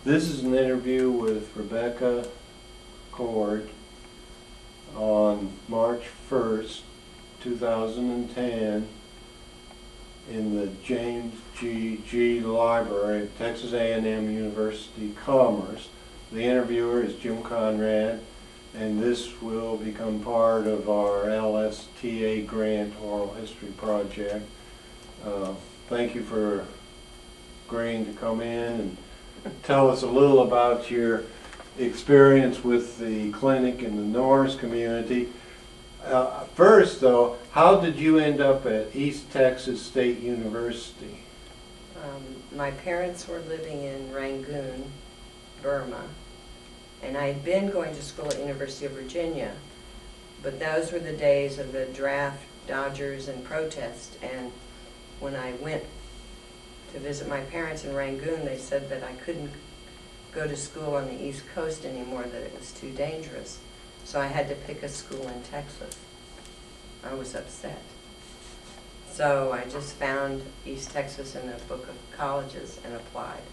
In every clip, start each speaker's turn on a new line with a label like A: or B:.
A: This is an interview with Rebecca Cord on March 1st, 2010 in the James G. Library at Texas A&M University-Commerce. The interviewer is Jim Conrad, and this will become part of our LSTA grant oral history project. Thank you for agreeing to come in and tell us a little about your experience with the clinic in the Norse community. First though, how did you end up at East Texas State University?
B: My parents were living in Rangoon, Burma, and I had been going to school at University of Virginia, but those were the days of the draft, Dodgers, and protest, and when I went to visit my parents in Rangoon, they said that I couldn't go to school on the East Coast anymore, that it was too dangerous. So I had to pick a school in Texas. I was upset. So I just found East Texas in a book of colleges and applied.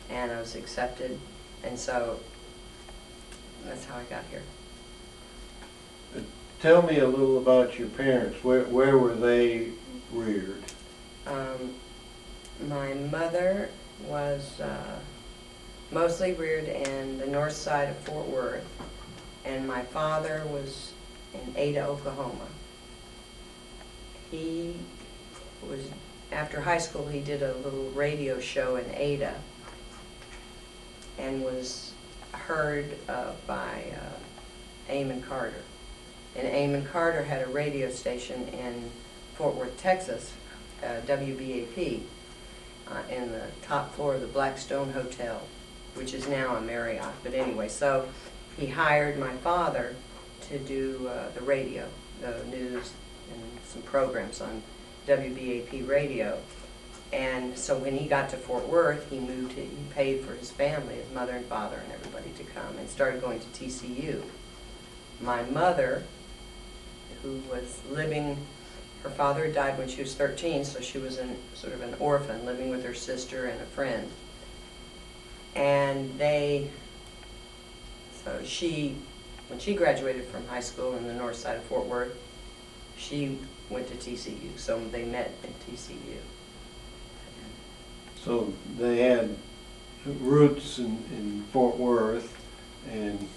B: And I was accepted, and so that's how I got here.
A: Tell me a little about your parents. Where were they reared?
B: My mother was mostly reared in the north side of Fort Worth, and my father was in Ada, Oklahoma. He was, after high school, he did a little radio show in Ada and was heard by Eamon Carter. And Eamon Carter had a radio station in Fort Worth, Texas, WBAP, in the top floor of the Blackstone Hotel, which is now a Marriott. But anyway, so he hired my father to do the radio, the news, and some programs on WBAP radio. And so when he got to Fort Worth, he paid for his family, his mother and father and everybody to come, and started going to TCU. My mother, who was living, her father had died when she was 13, so she was sort of an orphan, living with her sister and a friend. And so when she graduated from high school in the north side of Fort Worth, she went to TCU, so they met in TCU.
A: So they had roots in Fort Worth. And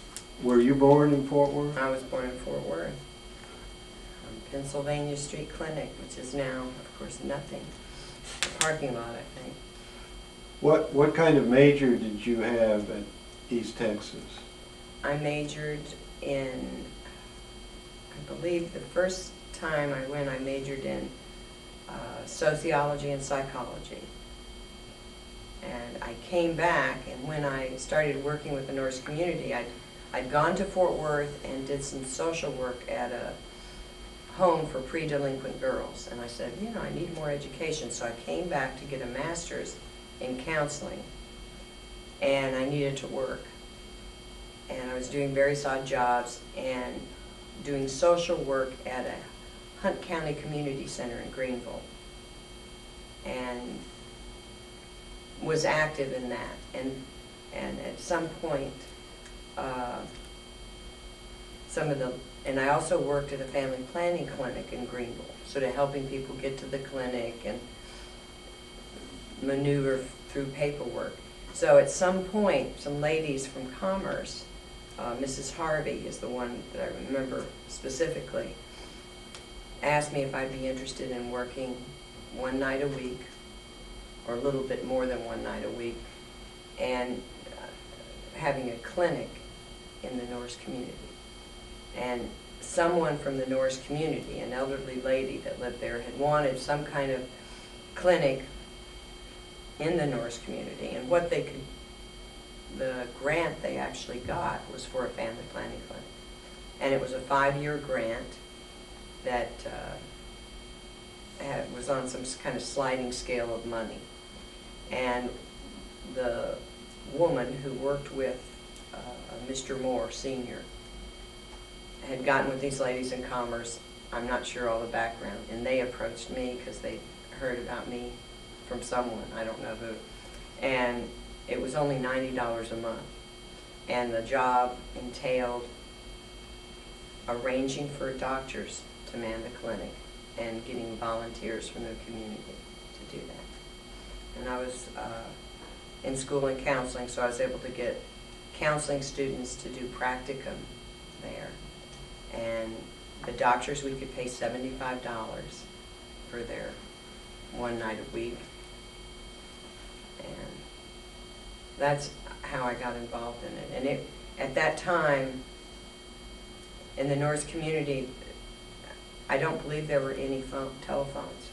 A: were you born in Fort Worth?
B: I was born in Fort Worth, on Pennsylvania Street Clinic, which is now, of course, nothing. A parking lot, I think.
A: What kind of major did you have at East Texas?
B: I majored in, I believe the first time I went, I majored in sociology and psychology. And I came back, and when I started working with the Norse community, I'd gone to Fort Worth and did some social work at a home for pre-delinquent girls. And I said, you know, I need more education. So I came back to get a master's in counseling, and I needed to work. And I was doing various odd jobs and doing social work at a Hunt County Community Center in Greenville, and was active in that. And at some point, and I also worked at a family planning clinic in Greenville, sort of helping people get to the clinic and maneuver through paperwork. So at some point, some ladies from Commerce, Mrs. Harvey is the one that I remember specifically, asked me if I'd be interested in working one night a week, or a little bit more than one night a week, and having a clinic in the Norse community. And someone from the Norse community, an elderly lady that lived there, had wanted some kind of clinic in the Norse community. And what they could, the grant they actually got was for a family planning clinic. And it was a 5-year grant that was on some kind of sliding scale of money. And the woman who worked with Mr. Moore, Sr., had gotten with these ladies in Commerce. I'm not sure all the background. And they approached me because they heard about me from someone, I don't know who. And it was only $90 a month. And the job entailed arranging for doctors to man the clinic and getting volunteers from the community to do that. And I was in school and counseling, so I was able to get counseling students to do practicum there. And the doctors, we could pay $75 for their one night a week. And that's how I got involved in it. And at that time, in the Norse community, I don't believe there were any telephones.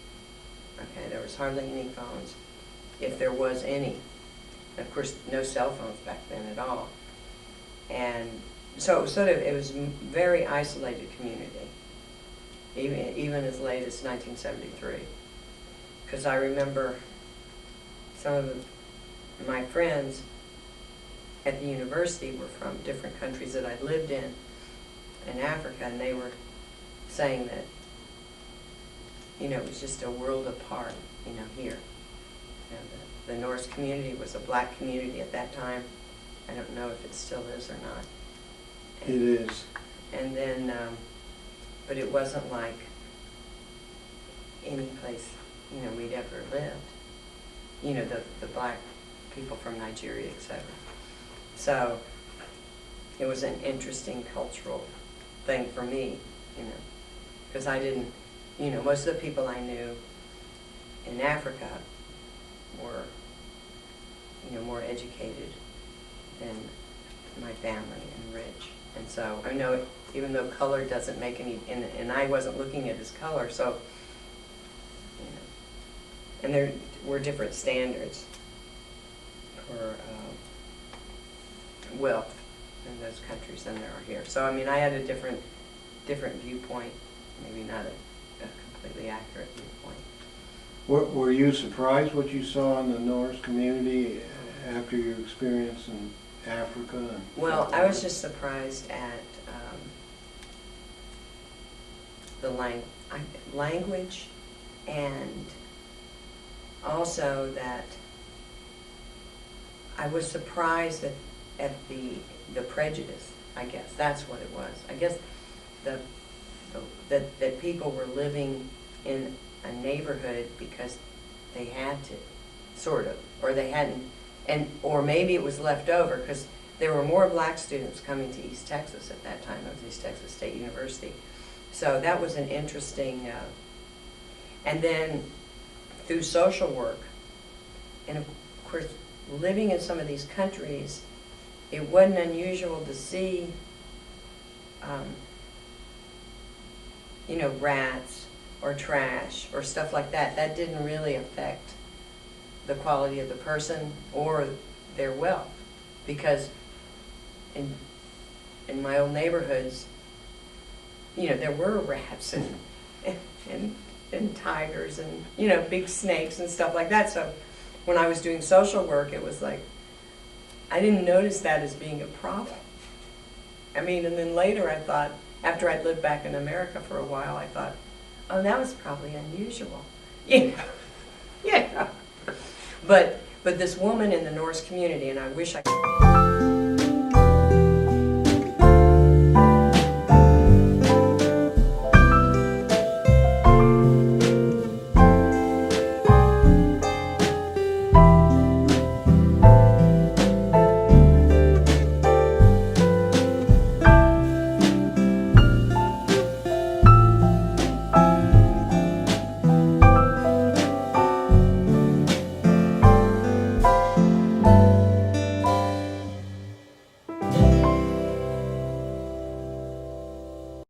B: Okay, there was hardly any phones, if there was any. And of course, no cell phones back then at all. And so it was it was a very isolated community, even as late as 1973. Because I remember some of my friends at the university were from different countries that I'd lived in Africa, and they were saying that, you know, it was just a world apart, you know, here. You know, the Norse community was a black community at that time. I don't know if it still is or not.
A: It is.
B: And then, but it wasn't like any place, you know, we'd ever lived. You know, the black people from Nigeria, etc. So it was an interesting cultural thing for me, you know, because I didn't, you know, most of the people I knew in Africa were, you know, more educated than my family and rich. And so I know, even though color doesn't make any, and I wasn't looking at his color, so, you know, and there were different standards for wealth in those countries than there are here. So I mean, I had a different viewpoint, maybe not a completely accurate viewpoint.
A: Were you surprised what you saw in the Norse community after your experience in Africa?
B: Well, I was just surprised at the language, and also that I was surprised at the prejudice, I guess. That's what it was. I guess that people were living in a neighborhood because they had to, sort of, or they hadn't, or maybe it was left over because there were more black students coming to East Texas at that time. It was East Texas State University. So that was an interesting, and then through social work, and of course, living in some of these countries, it wasn't unusual to see, you know, rats or trash or stuff like that. That didn't really affect the quality of the person or their wealth, because in my old neighborhoods, you know, there were rats and tigers and, you know, big snakes and stuff like that. So when I was doing social work, it was like, I didn't notice that as being a problem. I mean, and then later I thought, after I'd lived back in America for a while, I thought, oh, that was probably unusual. Yeah. Yeah. But this woman in the Norse community, and I wish I could